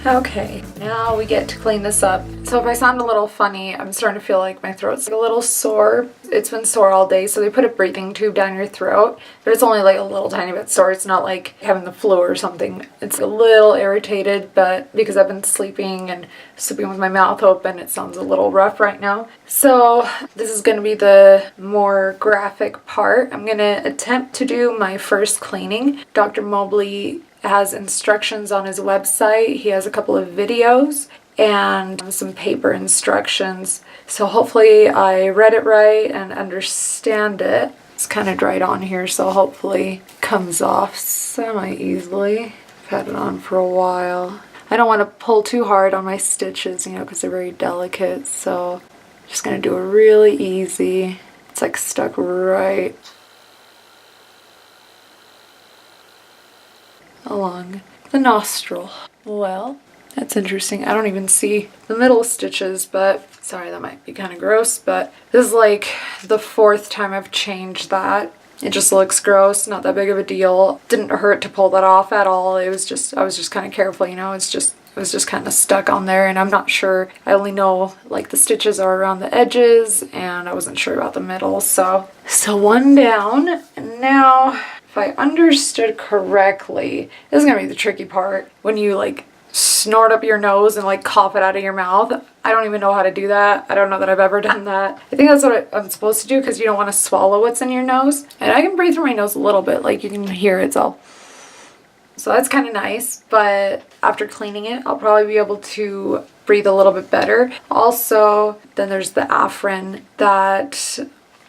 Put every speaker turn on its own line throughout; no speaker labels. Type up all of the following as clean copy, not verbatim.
Okay, now we get to clean this up. So if I sound a little funny, I'm starting to feel like my throat's a little sore. It's been sore all day, so they put a breathing tube down your throat, but it's only like a little tiny bit sore. It's not like having the flu or something. It's a little irritated, but because I've been sleeping with my mouth open, it sounds a little rough right now. So this is going to be the more graphic part. I'm going to attempt to do my first cleaning. Dr. Mobley has instructions on his website. He has a couple of videos and some paper instructions. So hopefully I read it right and understand it. It's kind of dried on here, so hopefully it comes off semi-easily. I've had it on for a while. I don't want to pull too hard on my stitches, you know, because they're very delicate. So I'm just going to do it really easy. It's like stuck right along the nostril. Well, that's interesting. I don't even see the middle stitches, but sorry, that might be kind of gross, but this is like the 4th time I've changed that. It just looks gross, not that big of a deal. Didn't hurt to pull that off at all. It was just, I was just kind of careful, you know, it was just kind of stuck on there, and I'm not sure. I only know like the stitches are around the edges, and I wasn't sure about the middle. So one down, and now if I understood correctly, this is gonna be the tricky part. When you like snort up your nose and like cough it out of your mouth. I don't even know how to do that. I don't know that I've ever done that. I think that's what I'm supposed to do because you don't want to swallow what's in your nose. And I can breathe through my nose a little bit, like you can hear it's all. So that's kind of nice, but after cleaning it, I'll probably be able to breathe a little bit better. Also, then there's the Afrin that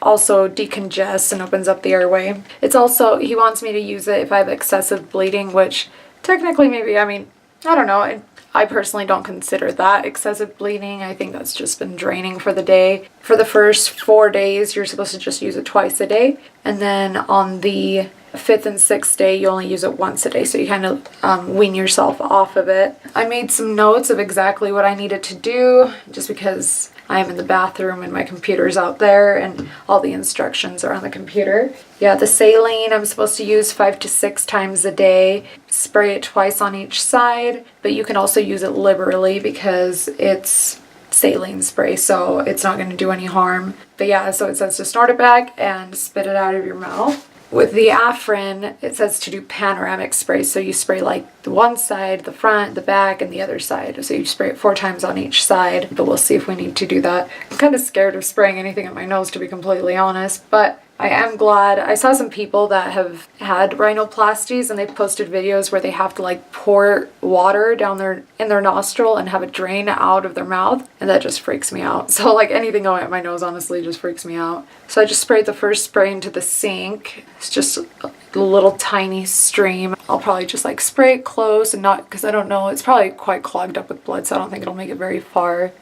also decongests and opens up the airway. It's also, he wants me to use it if I have excessive bleeding, which technically maybe, I mean, I don't know. I personally don't consider that excessive bleeding. I think that's just been draining for the day. For the first 4 days, you're supposed to just use it twice a day. And then on the 5th and 6th day, you only use it once a day. So you kind of wean yourself off of it. I made some notes of exactly what I needed to do just because I am in the bathroom and my computer's out there and all the instructions are on the computer. Yeah, the saline I'm supposed to use 5 to 6 times a day. Spray it twice on each side, but you can also use it liberally because it's saline spray, so it's not going to do any harm. But yeah, so it says to snort it back and spit it out of your mouth. With the Afrin, it says to do panoramic spray, so you spray like the one side, the front, the back, and the other side. So you spray it 4 times on each side, but we'll see if we need to do that. I'm kind of scared of spraying anything up my nose, to be completely honest, but I am glad. I saw some people that have had rhinoplasties and they've posted videos where they have to like pour water down in their nostril and have it drain out of their mouth, and that just freaks me out. So like anything going up my nose honestly just freaks me out. So I just sprayed the first spray into the sink. It's just a little tiny stream. I'll probably just like spray it close and not, because I don't know, it's probably quite clogged up with blood, so I don't think it'll make it very far.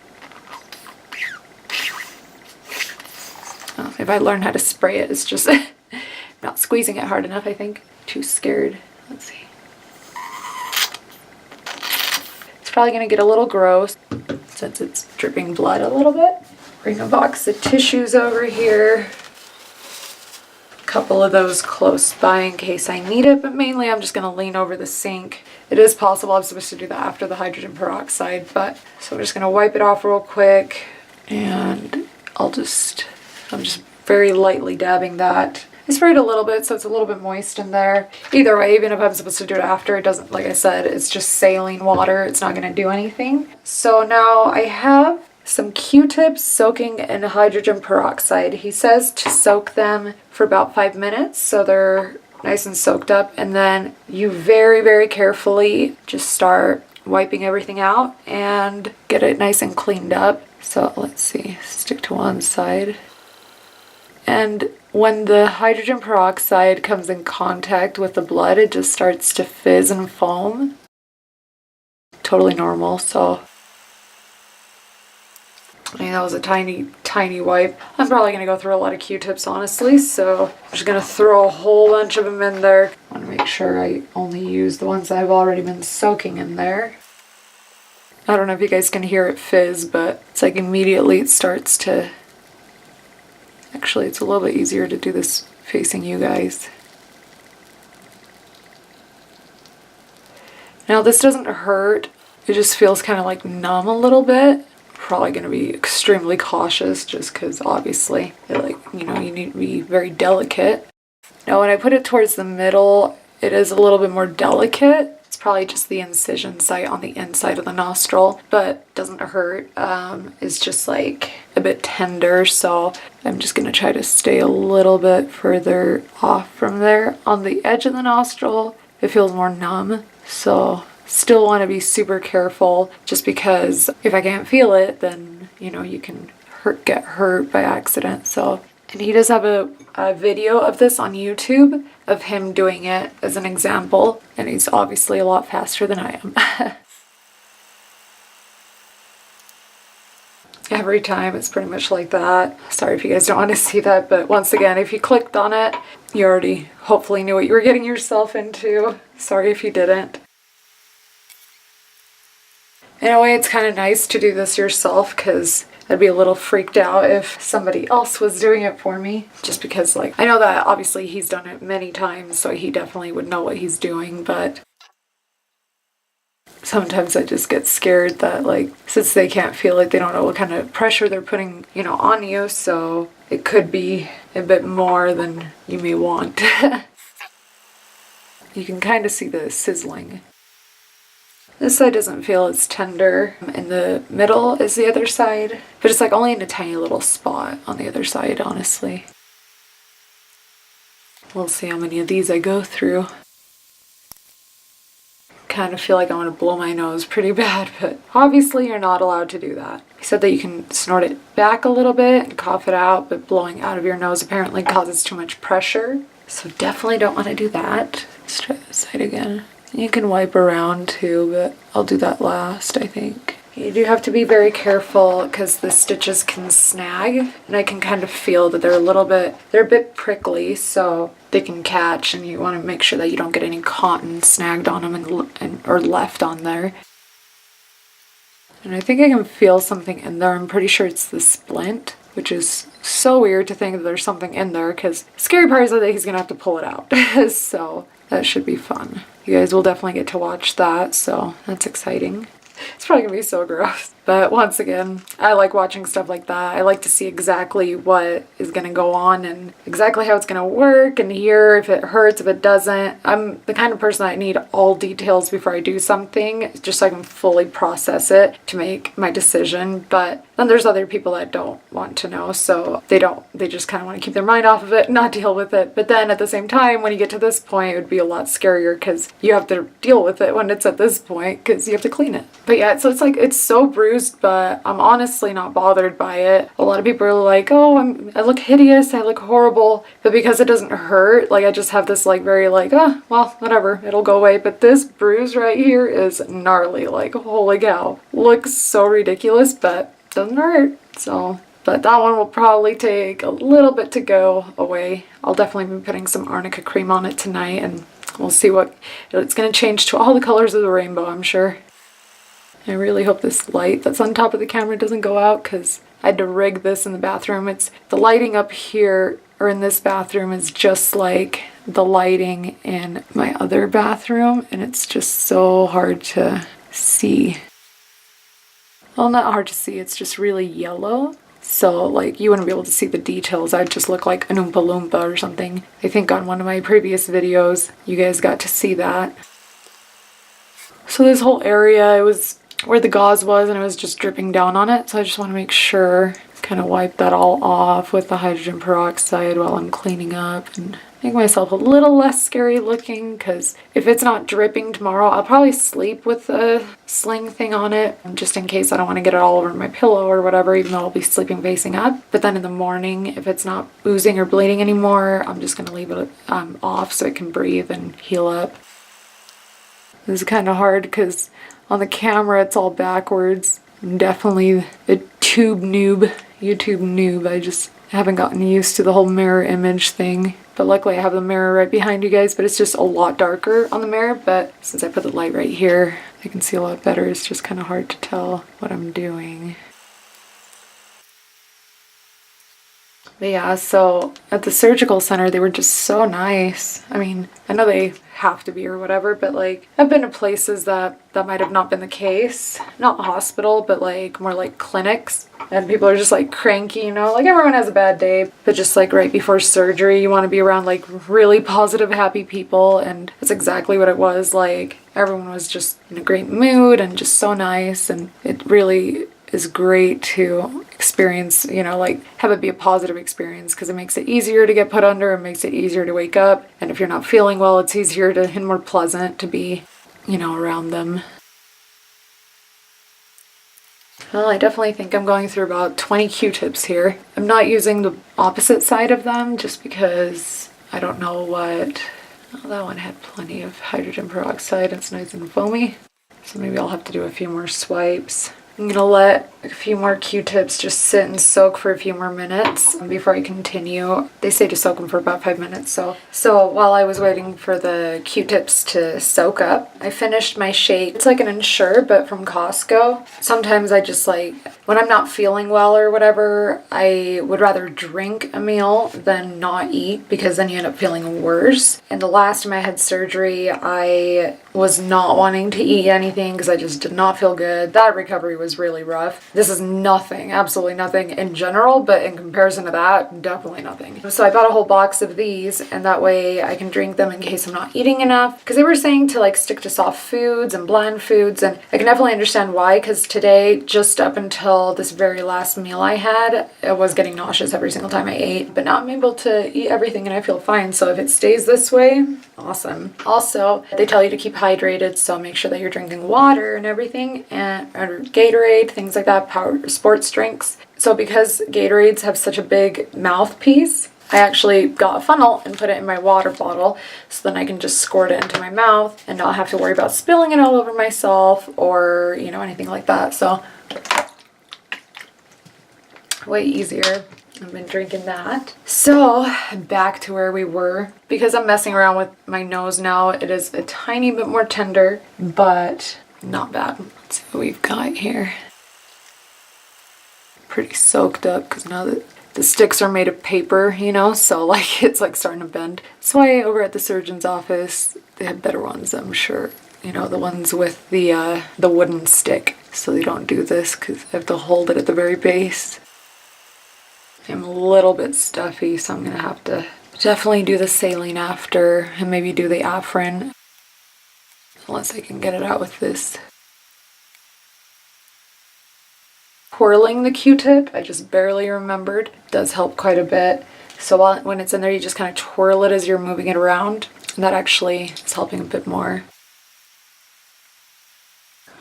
If I learn how to spray it, it's just not squeezing it hard enough, I think. Too scared. Let's see. It's probably going to get a little gross since it's dripping blood a little bit. Bring a box of tissues over here. A couple of those close by in case I need it, but mainly I'm just going to lean over the sink. It is possible I'm supposed to do that after the hydrogen peroxide, but so I'm just going to wipe it off real quick, and I'm just very lightly dabbing that. I sprayed a little bit, so it's a little bit moist in there. Either way, even if I'm supposed to do it after, it doesn't, like I said, it's just saline water. It's not going to do anything. So now I have some Q-tips soaking in hydrogen peroxide. He says to soak them for about 5 minutes so they're nice and soaked up, and then you very, very carefully just start wiping everything out and get it nice and cleaned up. So let's see, stick to one side. And when the hydrogen peroxide comes in contact with the blood, it just starts to fizz and foam. Totally normal, so I mean, that was a tiny, tiny wipe. I'm probably going to go through a lot of Q-tips, honestly, so I'm just going to throw a whole bunch of them in there. I want to make sure I only use the ones that I've already been soaking in there. I don't know if you guys can hear it fizz, but it's like immediately it starts to... Actually, it's a little bit easier to do this facing you guys. Now, this doesn't hurt. it just feels kind of like numb a little bit. Probably going to be extremely cautious just because obviously you need to be very delicate. Now when I put it towards the middle, it is a little bit more delicate. It's probably just the incision site on the inside of the nostril, but doesn't hurt. It's just like a bit tender, so I'm just gonna try to stay a little bit further off from there. On the edge of the nostril, it feels more numb, so still want to be super careful just because if I can't feel it, then you can get hurt by accident. So, and he does have a video of this on YouTube of him doing it as an example, and he's obviously a lot faster than I am. Every time it's pretty much like that. Sorry if you guys don't want to see that, but once again, if you clicked on it, you already hopefully knew what you were getting yourself into. Sorry if you didn't. In a way, it's kind of nice to do this yourself because I'd be a little freaked out if somebody else was doing it for me. Just because, I know that obviously he's done it many times, so he definitely would know what he's doing, but sometimes I just get scared that, since they can't feel it, they don't know what kind of pressure they're putting, on you, so it could be a bit more than you may want. You can kind of see the sizzling. This side doesn't feel as tender. In the middle is the other side, but it's only in a tiny little spot on the other side, honestly. We'll see how many of these I go through. Kind of feel like I want to blow my nose pretty bad, but obviously you're not allowed to do that. He said that you can snort it back a little bit and cough it out, but blowing out of your nose apparently causes too much pressure. So definitely don't want to do that. Let's try this side again. You can wipe around too, but I'll do that last, I think. You do have to be very careful because the stitches can snag, and I can kind of feel that they're a bit prickly, so they can catch, and you want to make sure that you don't get any cotton snagged on them or left on there. And I think I can feel something in there. I'm pretty sure it's the splint, which is so weird to think that there's something in there because the scary part is that he's going to have to pull it out. So that should be fun. You guys will definitely get to watch that, so that's exciting. It's probably gonna be so gross. But once again, I like watching stuff like that. I like to see exactly what is gonna go on and exactly how it's gonna work and hear if it hurts, if it doesn't. I'm the kind of person that I need all details before I do something, just so I can fully process it to make my decision. But then there's other people that don't want to know, so they just kind of want to keep their mind off of it, not deal with it. But then at the same time, when you get to this point, it would be a lot scarier because you have to deal with it when it's at this point because you have to clean it. But yeah, so it's so bruised, but I'm honestly not bothered by it. A lot of people are like, oh, I look hideous, I look horrible. But because it doesn't hurt, I just have this very well, whatever, it'll go away. But this bruise right here is gnarly, holy cow. Looks so ridiculous, but doesn't hurt. So, but that one will probably take a little bit to go away. I'll definitely be putting some arnica cream on it tonight, and we'll see what it's going to change to all the colors of the rainbow, I'm sure. I really hope this light that's on top of the camera doesn't go out because I had to rig this in the bathroom. The lighting up here or in this bathroom is just like the lighting in my other bathroom, and it's just so hard to see. Well, not hard to see, it's just really yellow. So you wouldn't be able to see the details. I'd just look like an Oompa Loompa or something. I think on one of my previous videos, you guys got to see that. So this whole area, it was where the gauze was and it was just dripping down on it. So I just want to make sure, kind of wipe that all off with the hydrogen peroxide while I'm cleaning up and make myself a little less scary looking, because if it's not dripping tomorrow, I'll probably sleep with a sling thing on it just in case I don't want to get it all over my pillow or whatever, even though I'll be sleeping facing up. But then in the morning, if it's not oozing or bleeding anymore, I'm just going to leave it off so it can breathe and heal up. This is kind of hard because on the camera it's all backwards. I'm definitely a YouTube noob. I just haven't gotten used to the whole mirror image thing. But luckily I have the mirror right behind you guys, but it's just a lot darker on the mirror. But since I put the light right here, I can see a lot better. It's just kind of hard to tell what I'm doing. But yeah, so at the surgical center, they were just so nice. I mean, I know they have to be or whatever, but like I've been to places that might have not been the case. Not hospital, but like more like clinics. And people are just like cranky, you know, like everyone has a bad day, but just like right before surgery, you want to be around like really positive, happy people. And that's exactly what it was. Like everyone was just in a great mood and just so nice. And it really is great to experience, you know, like have it be a positive experience because it makes it easier to get put under, it makes it easier to wake up, and if you're not feeling well, it's easier to and more pleasant to be, you know, around them. Well, I definitely think I'm going through about 20 Q-tips here. I'm not using the opposite side of them just because I don't know what... Oh, that one had plenty of hydrogen peroxide. It's nice and foamy. So maybe I'll have to do a few more swipes. I'm gonna let a few more Q-tips just sit and soak for a few more minutes before I continue. They say to soak them for about 5 minutes. So while I was waiting for the Q-tips to soak up, I finished my shake. It's like an Ensure, but from Costco. Sometimes I just like, when I'm not feeling well or whatever, I would rather drink a meal than not eat because then you end up feeling worse. And the last time I had surgery, I was not wanting to eat anything because I just did not feel good. That recovery was really rough. This is nothing, absolutely nothing in general, but in comparison to that, definitely nothing. So I bought a whole box of these, and that way I can drink them in case I'm not eating enough. Because they were saying to like stick to soft foods and bland foods, and I can definitely understand why, because today, just up until this very last meal I had, I was getting nauseous every single time I ate, but now I'm able to eat everything and I feel fine. So if it stays this way, awesome. Also, they tell you to keep hydrated, so make sure that you're drinking water and everything, and or Gatorade, things like that, power sports drinks. So because Gatorades have such a big mouthpiece, I actually got a funnel and put it in my water bottle so then I can just squirt it into my mouth and not have to worry about spilling it all over myself or, you know, anything like that. So way easier. I've been drinking that. So back to where we were. Because I'm messing around with my nose now, it is a tiny bit more tender, but not bad. Let's see what we've got here. Pretty soaked up because now that the sticks are made of paper, you know, so like it's like starting to bend. That's why over at the surgeon's office, they have better ones, I'm sure. You know, the ones with the wooden stick. So they don't do this because I have to hold it at the very base. I'm a little bit stuffy, so I'm gonna have to definitely do the saline after and maybe do the Afrin. Unless I can get it out with this. Twirling the Q-tip, I just barely remembered, does help quite a bit. So when it's in there, you just kind of twirl it as you're moving it around. And that actually is helping a bit more.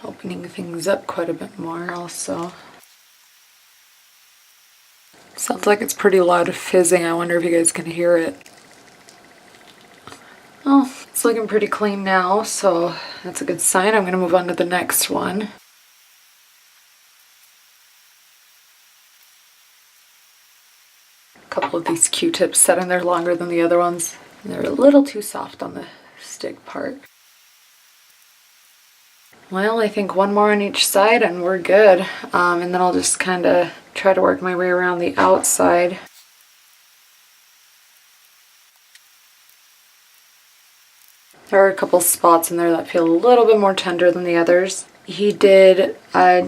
Opening things up quite a bit more also. Sounds like it's pretty loud fizzing. I wonder if you guys can hear it. Oh, it's looking pretty clean now, so that's a good sign. I'm gonna move on to the next one. A couple of these Q-tips sat in there longer than the other ones. And they're a little too soft on the stick part. Well, I think one more on each side and we're good. And then I'll just kind of try to work my way around the outside. There are a couple spots in there that feel a little bit more tender than the others. He did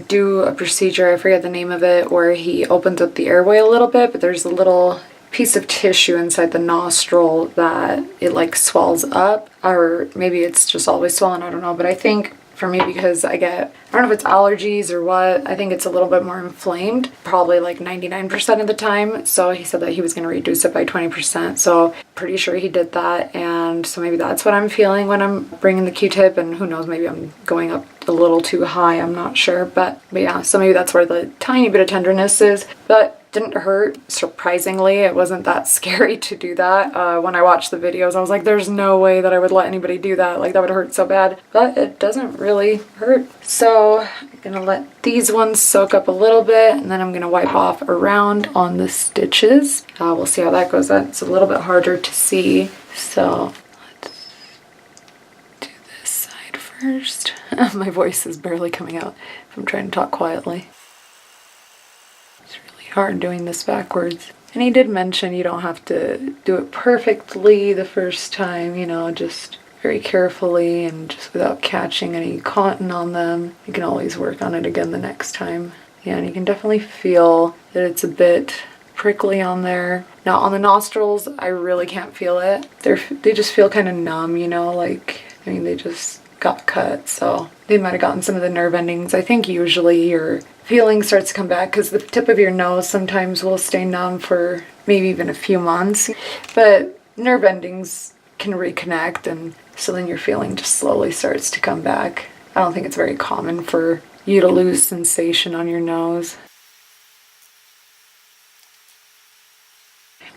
do a procedure, I forget the name of it, where he opens up the airway a little bit, but there's a little piece of tissue inside the nostril that it like swells up, or maybe it's just always swollen, I don't know, but I think for me, because I don't know if it's allergies or what, I think it's a little bit more inflamed, probably like 99% of the time. So he said that he was going to reduce it by 20%. So pretty sure he did that. And so maybe that's what I'm feeling when I'm bringing the Q-tip, and who knows, maybe I'm going up a little too high. I'm not sure, but yeah, so maybe that's where the tiny bit of tenderness is, but didn't hurt. Surprisingly, it wasn't that scary to do that. When I watched the videos, I was like, there's no way that I would let anybody do that. Like, that would hurt so bad. But it doesn't really hurt. So I'm gonna let these ones soak up a little bit, and then I'm gonna wipe off around on the stitches. We'll see how that goes. That's a little bit harder to see. So let's do this side first. My voice is barely coming out if I'm trying to talk quietly. hard doing this backwards. And he did mention you don't have to do it perfectly the first time, you know, just very carefully and just without catching any cotton on them. You can always work on it again the next time. Yeah, and you can definitely feel that it's a bit prickly on there. Now on the nostrils, I really can't feel it. They just feel kind of numb, you know, like, I mean, they just got cut, so they might have gotten some of the nerve endings. I think usually your feeling starts to come back because the tip of your nose sometimes will stay numb for maybe even a few months, but nerve endings can reconnect, and so then your feeling just slowly starts to come back. I don't think it's very common for you to lose sensation on your nose.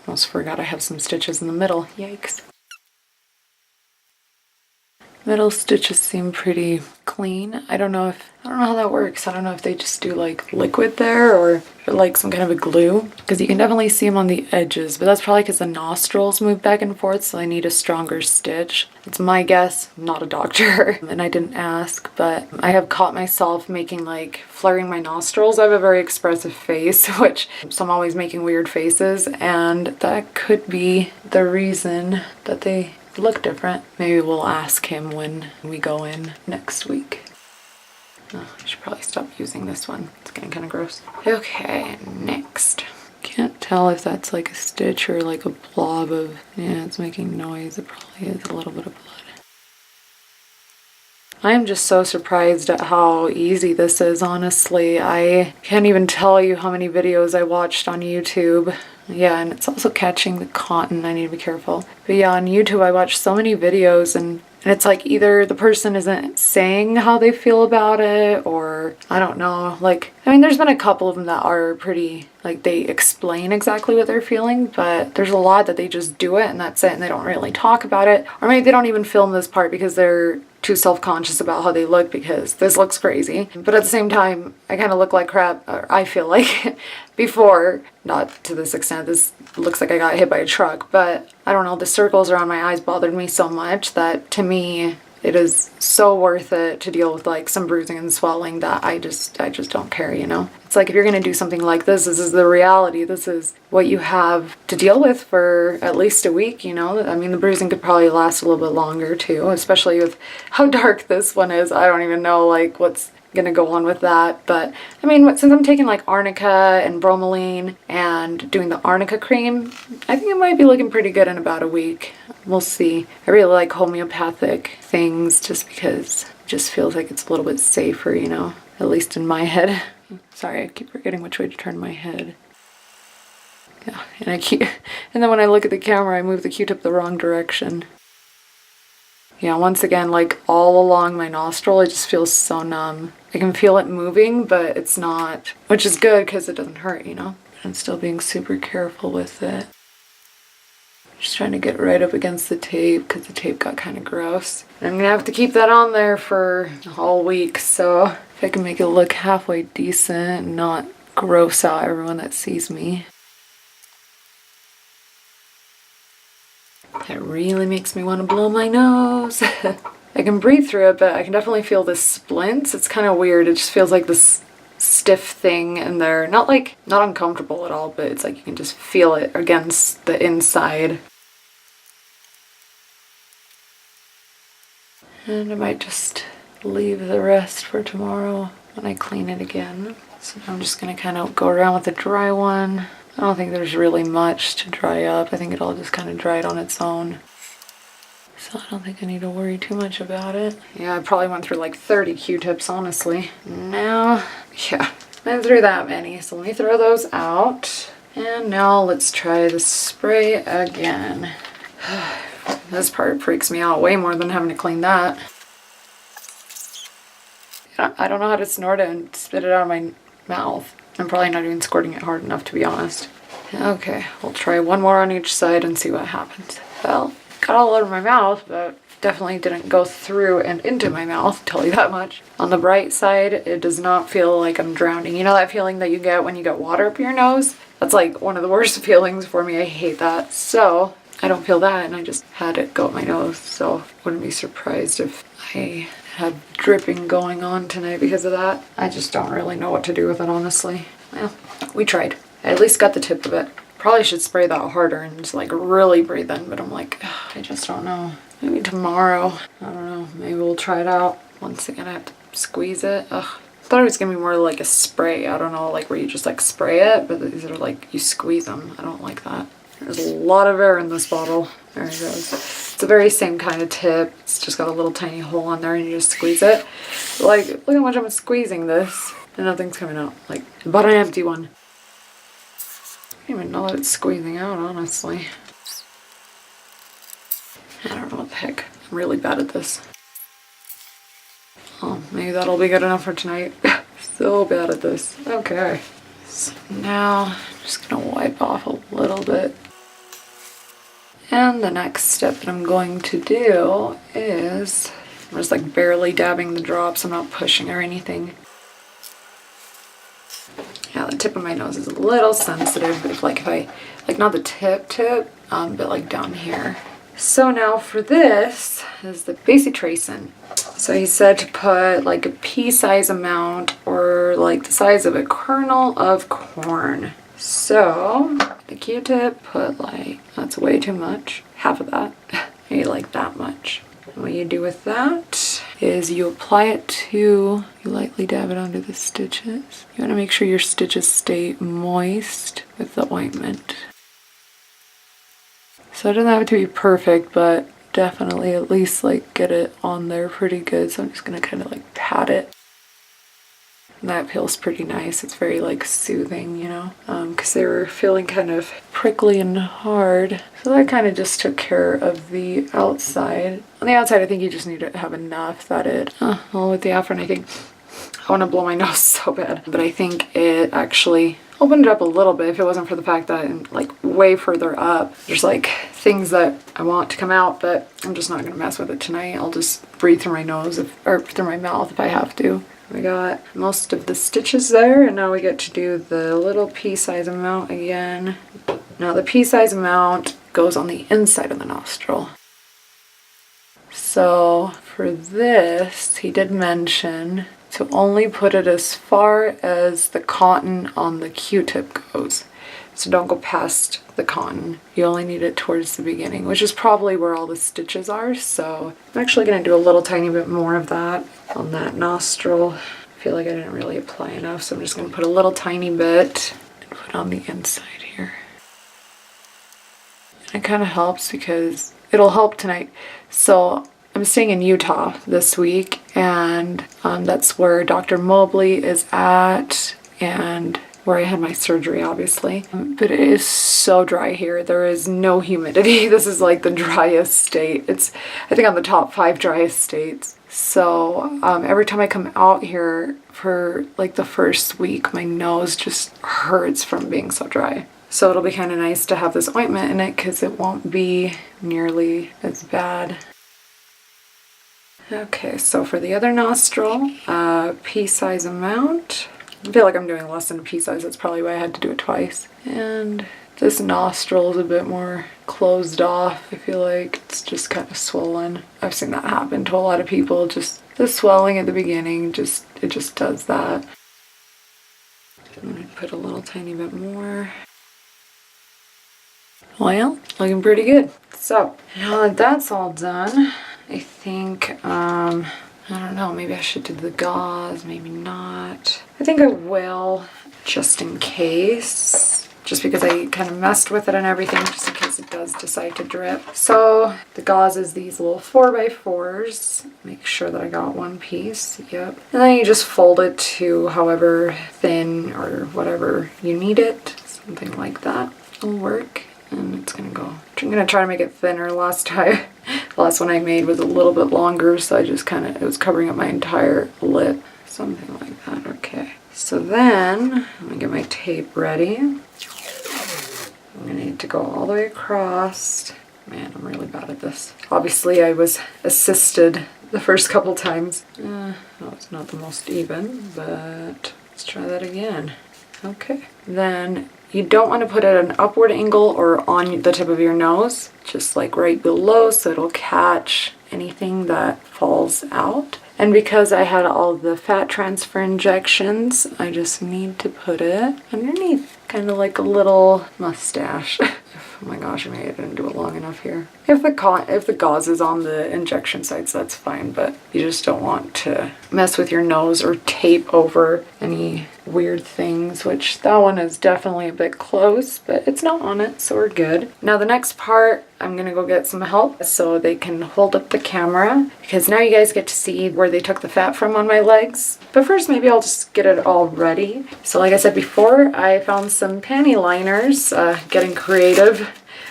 Almost forgot I have some stitches in the middle. Yikes. Middle stitches seem pretty clean. I don't know how that works. I don't know if they just do like liquid there or like some kind of a glue, because you can definitely see them on the edges, but that's probably because the nostrils move back and forth, so I need a stronger stitch. It's my guess, not a doctor, and I didn't ask, but I have caught myself making like flaring my nostrils. I have a very expressive face, so I'm always making weird faces, and that could be the reason that they look different. Maybe we'll ask him when we go in next week. Oh, I should probably stop using this one. It's getting kind of gross. Okay, next. Can't tell if that's like a stitch or like a blob of, yeah, it's making noise. It probably is a little bit of blood. I am just so surprised at how easy this is, honestly. I can't even tell you how many videos I watched on YouTube. Yeah, and it's also catching the cotton. I need to be careful. But yeah, on YouTube I watched so many videos, and it's like either the person isn't saying how they feel about it, or I don't know. Like, I mean, there's been a couple of them that are pretty, like, they explain exactly what they're feeling, but there's a lot that they just do it and that's it, and they don't really talk about it. Or maybe they don't even film this part because they're too self-conscious about how they look because this looks crazy. But at the same time, I kind of look like crap, or I feel like, before. Not to this extent, this looks like I got hit by a truck, but I don't know, the circles around my eyes bothered me so much that to me, it is so worth it to deal with like some bruising and swelling that I just don't care, you know? It's like if you're gonna do something like this is the reality. This is what you have to deal with for at least a week, you know? I mean, the bruising could probably last a little bit longer too, especially with how dark this one is. I don't even know like what's gonna go on with that, but I mean, since I'm taking like arnica and bromelain and doing the arnica cream, I think it might be looking pretty good in about a week. We'll see. I really like homeopathic things just because it just feels like it's a little bit safer, you know, at least in my head. Sorry, I keep forgetting which way to turn my head. Yeah, and then when I look at the camera, I move the Q-tip the wrong direction. Yeah, once again, like all along my nostril, it just feels so numb. I can feel it moving, but it's not, which is good because it doesn't hurt, you know? But I'm still being super careful with it. Just trying to get right up against the tape because the tape got kind of gross. And I'm gonna have to keep that on there for a whole week, so if I can make it look halfway decent and not gross out everyone that sees me. That really makes me want to blow my nose. I can breathe through it, but I can definitely feel the splints. It's kind of weird. It just feels like this stiff thing in there. Not uncomfortable at all, but it's like you can just feel it against the inside. And I might just leave the rest for tomorrow when I clean it again. So I'm just gonna kind of go around with a dry one. I don't think there's really much to dry up. I think it all just kind of dried on its own. So I don't think I need to worry too much about it. Yeah, I probably went through like 30 Q-tips, honestly. Now, yeah, I went through that many. So let me throw those out. And now let's try the spray again. This part freaks me out way more than having to clean that. I don't know how to snort it and spit it out of my mouth. I'm probably not even squirting it hard enough, to be honest. Okay, we'll try one more on each side and see what happens. Well, got all over my mouth, but definitely didn't go through and into my mouth, tell you that much. On the bright side, it does not feel like I'm drowning. You know that feeling that you get when you get water up your nose? That's like one of the worst feelings for me. I hate that. So I don't feel that, and I just had it go up my nose, so wouldn't be surprised if I had dripping going on tonight because of that. I just don't really know what to do with it, honestly. Well, we tried. I at least got the tip of it. Probably should spray that harder and just like really breathe in, but I'm like, I just don't know. Maybe tomorrow. I don't know. Maybe we'll try it out. Once again, I have to squeeze it. Ugh. I thought it was gonna be more like a spray. I don't know, like where you just like spray it, but these are like you squeeze them. I don't like that. There's a lot of air in this bottle. There it goes. It's the very same kind of tip. It's just got a little tiny hole on there and you just squeeze it. Like, look how much I'm squeezing this and nothing's coming out. Like, but an empty one. I don't even know that it's squeezing out, honestly. I don't know what the heck. I'm really bad at this. Oh, maybe that'll be good enough for tonight. So bad at this. Okay. So now I'm just gonna wipe off a little bit. And the next step that I'm going to do is, I'm just like barely dabbing the drops. I'm not pushing or anything. Yeah, the tip of my nose is a little sensitive. If I, like not the tip, but like down here. So now for this is the basic tracing. So he said to put like a pea-size amount or like the size of a kernel of corn. So the Q-tip, put like, that's way too much, half of that, maybe like that much. And what you do with that is you apply it to, you lightly dab it onto the stitches. You want to make sure your stitches stay moist with the ointment. So it doesn't have to be perfect, but definitely at least like get it on there pretty good. So I'm just going to kind of like pat it. And that feels pretty nice. It's very like soothing, you know, because they were feeling kind of prickly and hard. So that kind of just took care of the outside. On the outside, I think you just need to have enough that it, well, with the Afrin, I think I want to blow my nose so bad. But I think it actually opened it up a little bit if it wasn't for the fact that like way further up, there's like things that I want to come out, but I'm just not going to mess with it tonight. I'll just breathe through my nose or through my mouth if I have to. We got most of the stitches there, and now we get to do the little pea-size amount again. Now the pea-size amount goes on the inside of the nostril. So for this, he did mention to only put it as far as the cotton on the Q-tip goes. So don't go past the cotton. You only need it towards the beginning, which is probably where all the stitches are. So I'm actually going to do a little tiny bit more of that on that nostril. I feel like I didn't really apply enough, so I'm just going to put a little tiny bit and put on the inside here. And it kind of helps because it'll help tonight. So I'm staying in Utah this week, and that's where Dr. Mobley is at, and where I had my surgery, obviously. But it is so dry here. There is no humidity. This is like the driest state. It's, I think, on the top 5 driest states. So every time I come out here for like the first week, my nose just hurts from being so dry. So it'll be kind of nice to have this ointment in it because it won't be nearly as bad. Okay, so for the other nostril, pea-size amount. I feel like I'm doing less than a pea-size. That's probably why I had to do it twice. And this nostril is a bit more closed off. I feel like it's just kind of swollen. I've seen that happen to a lot of people. Just the swelling at the beginning, it just does that. I'm gonna put a little tiny bit more. Well, looking pretty good. So now that that's all done, I think, I don't know, maybe I should do the gauze, maybe not. I think I will, just in case. Just because I kind of messed with it and everything, just in case it does decide to drip. So the gauze is these little 4x4s. Make sure that I got one piece, yep. And then you just fold it to however thin or whatever you need it. Something like that will work. And it's gonna go, I'm gonna try to make it thinner. Last time, the last one I made was a little bit longer, so I just kind of, it was covering up my entire lip. Something like that, okay. So then, I'm gonna get my tape ready. I'm gonna need to go all the way across. Man, I'm really bad at this. Obviously, I was assisted the first couple times. That was not the most even, but let's try that again. Okay. Then, you don't want to put it at an upward angle or on the tip of your nose, just like right below so it'll catch anything that falls out. And because I had all the fat transfer injections, I just need to put it underneath, kind of like a little mustache. Oh my gosh, maybe I didn't do it long enough here. If the gauze is on the injection sites, that's fine, but you just don't want to mess with your nose or tape over any weird things, which that one is definitely a bit close, but it's not on it, so we're good. Now the next part, I'm gonna go get some help so they can hold up the camera, because now you guys get to see where they took the fat from on my legs. But first, maybe I'll just get it all ready. So like I said before, I found some panty liners, getting creative.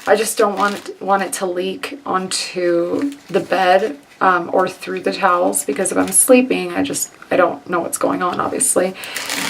I just don't want it to leak onto the bed or through the towels, because if I'm sleeping, I don't know what's going on, obviously.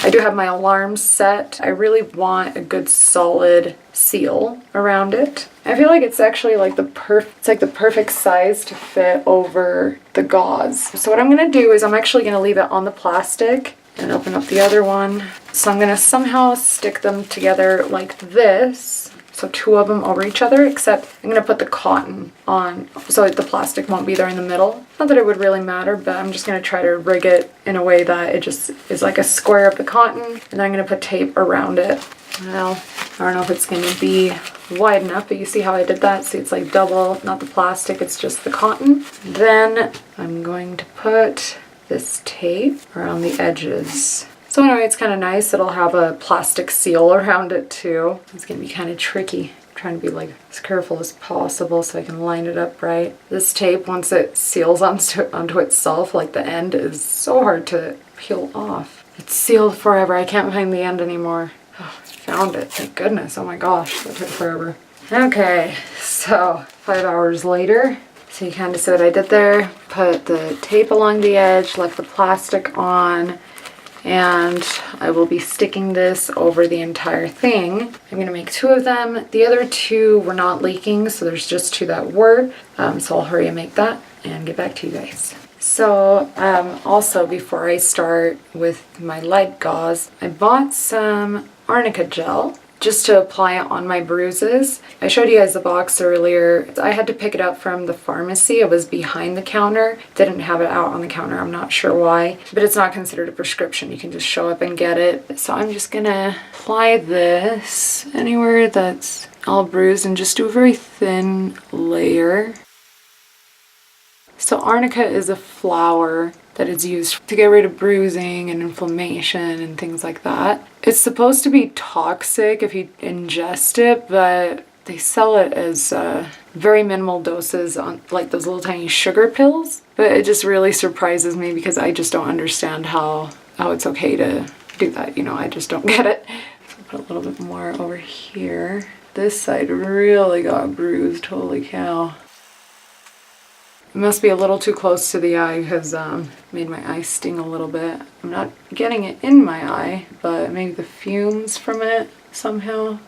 I do have my alarm set. I really want a good solid seal around it. I feel like it's actually like the perfect size to fit over the gauze. So what I'm gonna do is I'm actually gonna leave it on the plastic and open up the other one. So I'm gonna somehow stick them together like this. So two of them over each other, except I'm going to put the cotton on so the plastic won't be there in the middle. Not that it would really matter, but I'm just going to try to rig it in a way that it just is like a square of the cotton, and then I'm going to put tape around it. Well, I don't know if it's going to be wide enough, but you see how I did that? See, it's like double, not the plastic, it's just the cotton. Then I'm going to put this tape around the edges. So anyway, it's kind of nice. It'll have a plastic seal around it too. It's going to be kind of tricky. I'm trying to be like as careful as possible so I can line it up right. This tape, once it seals onto itself, like the end is so hard to peel off. It's sealed forever. I can't find the end anymore. Oh, I found it. Thank goodness. Oh my gosh, that took forever. Okay, so 5 hours later. So you kind of see what I did there. Put the tape along the edge, left the plastic on, and I will be sticking this over the entire thing. I'm going to make 2 of them. The other 2 were not leaking, so there's just 2 that were. So I'll hurry and make that and get back to you guys. So also before I start with my leg gauze, I bought some arnica gel just to apply it on my bruises. I showed you guys the box earlier. I had to pick it up from the pharmacy. It was behind the counter. Didn't have it out on the counter. I'm not sure why, but it's not considered a prescription. You can just show up and get it. So I'm just gonna apply this anywhere that's all bruised and just do a very thin layer. So arnica is a flower that is used to get rid of bruising and inflammation and things like that. It's supposed to be toxic if you ingest it, but they sell it as very minimal doses on like those little tiny sugar pills. But it just really surprises me because I just don't understand how it's okay to do that. You know, I just don't get it. So I'll put a little bit more over here. This side really got bruised, holy cow. It must be a little too close to the eye because made my eye sting a little bit. I'm not getting it in my eye, but maybe the fumes from it somehow.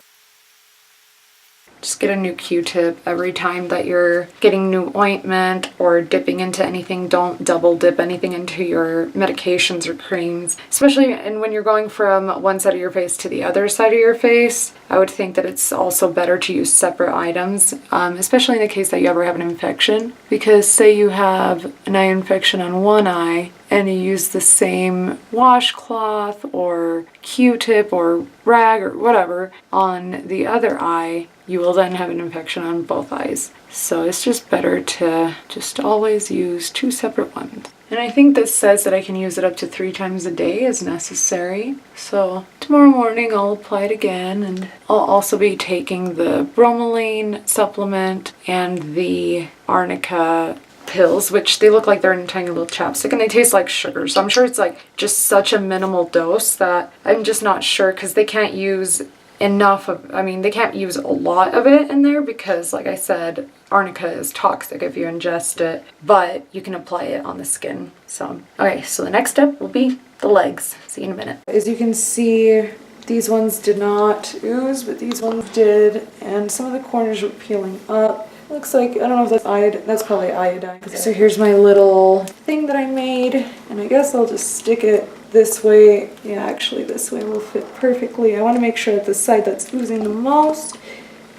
Just get a new Q-tip every time that you're getting new ointment or dipping into anything. Don't double dip anything into your medications or creams, especially when you're going from one side of your face to the other side of your face. I would think that it's also better to use separate items, especially in the case that you ever have an infection. Because say you have an eye infection on one eye and you use the same washcloth or Q-tip or rag or whatever on the other eye, you will then have an infection on both eyes. So it's just better to just always use 2 separate ones. And I think this says that I can use it up to 3 times a day as necessary. So tomorrow morning I'll apply it again, and I'll also be taking the bromelain supplement and the arnica pills, which they look like they're in a tiny little chapstick and they taste like sugar. So I'm sure it's like just such a minimal dose that I'm just not sure, because they can't use enough of, they can't use a lot of it in there because, like I said, arnica is toxic if you ingest it, but you can apply it on the skin. So, okay, so the next step will be the legs. See you in a minute. As you can see, these ones did not ooze, but these ones did, and some of the corners were peeling up. Looks like, I don't know if that's iodine, that's probably iodine. So here's my little thing that I made, and I guess I'll just stick it this way. Yeah, actually this way will fit perfectly. I want to make sure that the side that's oozing the most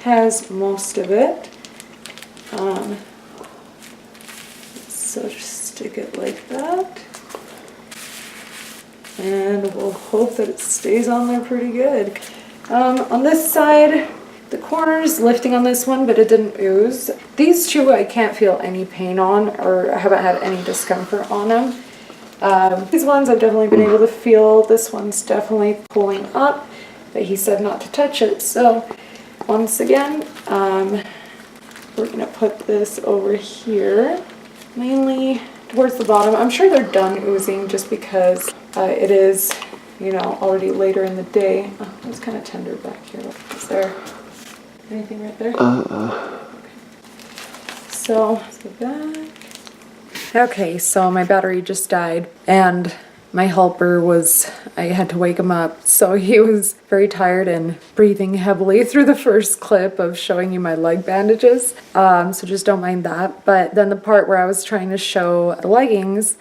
has most of it. So just stick it like that. And we'll hope that it stays on there pretty good. On this side, the corners lifting on this one, but it didn't ooze. These two I can't feel any pain on, or I haven't had any discomfort on them. These ones I've definitely been able to feel. This one's definitely pulling up, but he said not to touch it. So once again, we're gonna put this over here, mainly towards the bottom. I'm sure they're done oozing just because it is, you know, already later in the day. Oh, it's kind of tender back here. Is there anything right there? Okay. So, let's go back. Okay, so my battery just died, and my helper was, I had to wake him up. So he was very tired and breathing heavily through the first clip of showing you my leg bandages. So just don't mind that. But then the part where I was trying to show the leggings,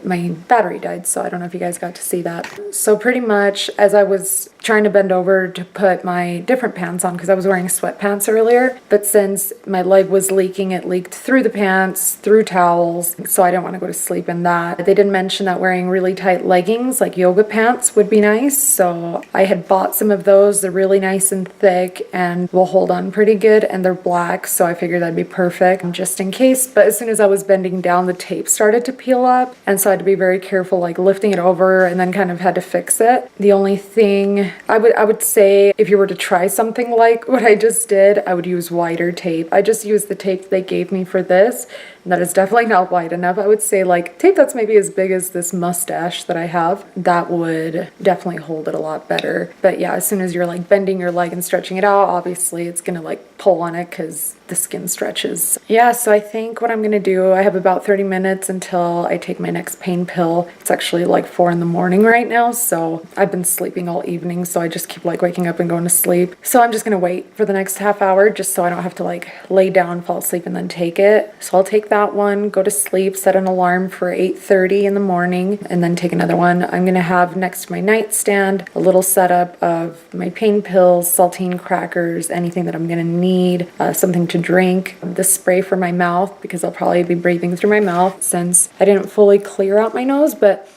my battery died. So I don't know if you guys got to see that. So pretty much as I was trying to bend over to put my different pants on, because I was wearing sweatpants earlier, but since my leg was leaking, it leaked through the pants, through towels. So I didn't want to go to sleep in that. They did mention that wearing really tight leggings, like yoga pants, would be nice. So I had bought some of those. They're really nice and thick and will hold on pretty good, and they're black, so I figured that'd be perfect just in case. But as soon as I was bending down, the tape started to peel up, and so I had to be very careful, like lifting it over, and then kind of had to fix it. The only thing I would say, if you were to try something like what I just did, I would use wider tape. I just used the tape they gave me for this, and that is definitely not wide enough. I would say like tape that's maybe as big as this mustache that I have. That would definitely hold it a lot better. But yeah, as soon as you're like bending your leg and stretching it out, obviously it's gonna like pull on it because the skin stretches. Yeah, so I think what I'm gonna do, I have about 30 minutes until I take my next pain pill. It's actually like 4 in the morning right now, so I've been sleeping all evening, so I just keep like waking up and going to sleep. So I'm just gonna wait for the next half hour just so I don't have to like lay down, fall asleep, and then take it. So I'll take that one, go to sleep, set an alarm for 8:30 in the morning, and then take another one. I'm gonna have next to my nightstand a little setup of my pain pills, saltine crackers, anything that I'm gonna need, something to drink, the spray for my mouth because I'll probably be breathing through my mouth since I didn't fully clear out my nose, but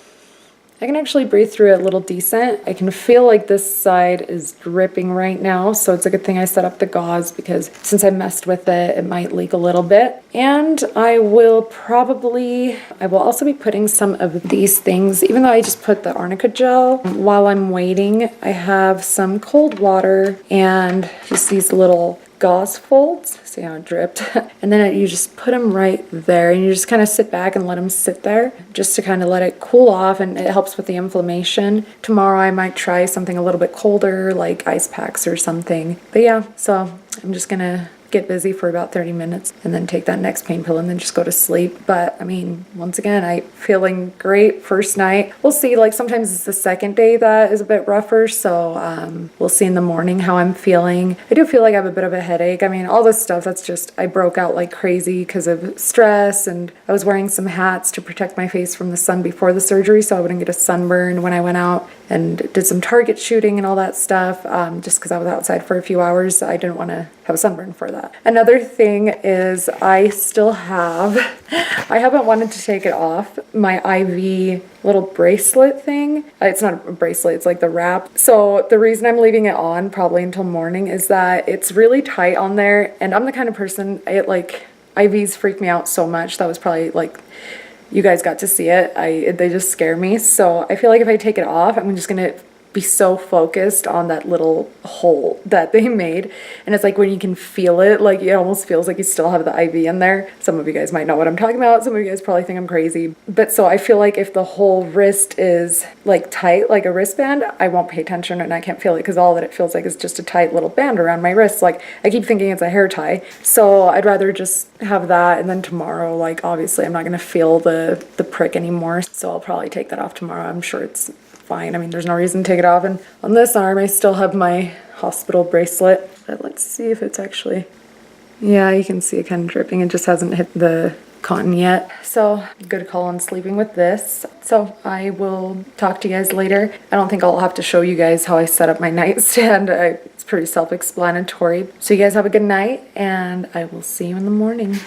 I can actually breathe through it a little decent. I can feel like this side is dripping right now, so it's a good thing I set up the gauze because since I messed with it, it might leak a little bit. And I will also be putting some of these things, even though I just put the arnica gel. While I'm waiting, I have some cold water and just these little gauze folds. See how it dripped? And then you just put them right there and you just kind of sit back and let them sit there just to kind of let it cool off, and it helps with the inflammation. Tomorrow I might try something a little bit colder like ice packs or something. But yeah, so I'm just gonna get busy for about 30 minutes and then take that next pain pill and then just go to sleep. But I mean, once again, I'm feeling great. First night, we'll see. Like sometimes it's the second day that is a bit rougher, so we'll see in the morning how I'm feeling. I do feel like I have a bit of a headache. I mean, all this stuff, that's just, I broke out like crazy because of stress, and I was wearing some hats to protect my face from the sun before the surgery so I wouldn't get a sunburn when I went out and did some target shooting and all that stuff, just because I was outside for a few hours. I didn't want to have a sunburn for that. Another thing is I haven't wanted to take it off, my IV little bracelet thing. It's not a bracelet, it's like the wrap. So the reason I'm leaving it on probably until morning is that it's really tight on there, and I'm the kind of person, IVs freak me out so much. That was probably like, you guys got to see it. They just scare me. So I feel like if I take it off, I'm just gonna be so focused on that little hole that they made. And it's like when you can feel it, like it almost feels like you still have the IV in there. Some of you guys might know what I'm talking about. Some of you guys probably think I'm crazy. But so I feel like if the whole wrist is like tight, like a wristband, I won't pay attention and I can't feel it because all that it feels like is just a tight little band around my wrist. Like I keep thinking it's a hair tie. So I'd rather just have that, and then tomorrow, like obviously I'm not gonna feel the prick anymore. So I'll probably take that off tomorrow. I'm sure it's fine. I mean, there's no reason to take it off. And on this arm, I still have my hospital bracelet. But let's see if it's actually, yeah, you can see it kind of dripping. It just hasn't hit the cotton yet. So good call on sleeping with this. So I will talk to you guys later. I don't think I'll have to show you guys how I set up my nightstand. It's pretty self-explanatory. So you guys have a good night, and I will see you in the morning.